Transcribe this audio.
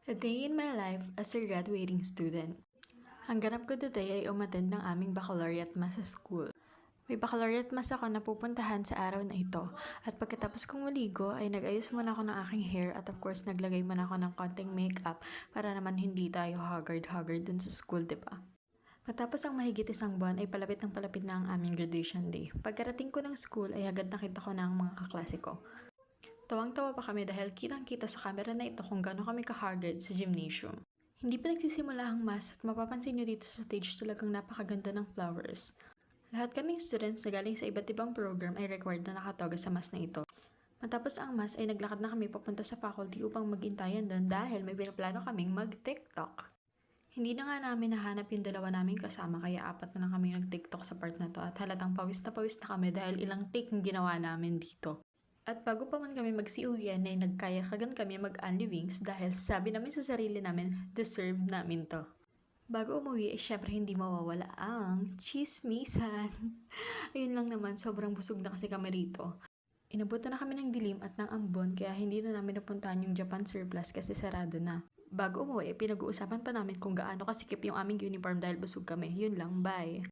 A day in my life as a graduating student. Ang ganap ko today ay umattend ng aming baccalaureate mass sa school. May baccalaureate mass ako na pupuntahan sa araw na ito at pagkatapos kong maligo ay nag-ayos muna ako ng aking hair at of course naglagay muna ako ng konting makeup para naman hindi tayo haggard dun sa school, diba? Matapos ang mahigit isang buwan ay palapit na ang aming graduation day. Pagkarating ko ng school ay agad nakita ko na ang mga kaklase ko. Tawang-tawa pa kami dahil kitang-kita sa camera na ito kung gaano kami ka-haggard sa gymnasium. Hindi pa nagsisimula ang mass at mapapansin nyo dito sa stage talagang napakaganda ng flowers. Lahat kaming students na galing sa iba't ibang program ay required na nakatoga sa mass na ito. Matapos ang mass ay naglakad na kami papunta sa faculty upang mag-intayan doon dahil may pinaplano kaming mag-TikTok. Hindi na nga namin nahanap yung dalawa naming kasama kaya apat na lang kami nag-TikTok sa part na to at halatang pawis na kami dahil ilang take yung ginawa namin dito. At bago pa man kami magsiuwian ay nagkayakagan kami mag-Only Wings dahil sabi namin sa sarili namin, deserve namin to. Bago umuwi ay syempre hindi mawawala ang chismisan. Ayun lang naman, sobrang busog na kasi kami rito. Inabot na kami ng dilim at ng ambon kaya hindi na namin napuntahan yung Japan Surplus kasi sarado na. Bago umuwi, pinag-uusapan pa namin kung gaano kasikip yung aming uniform dahil busog kami. Yun lang, bye!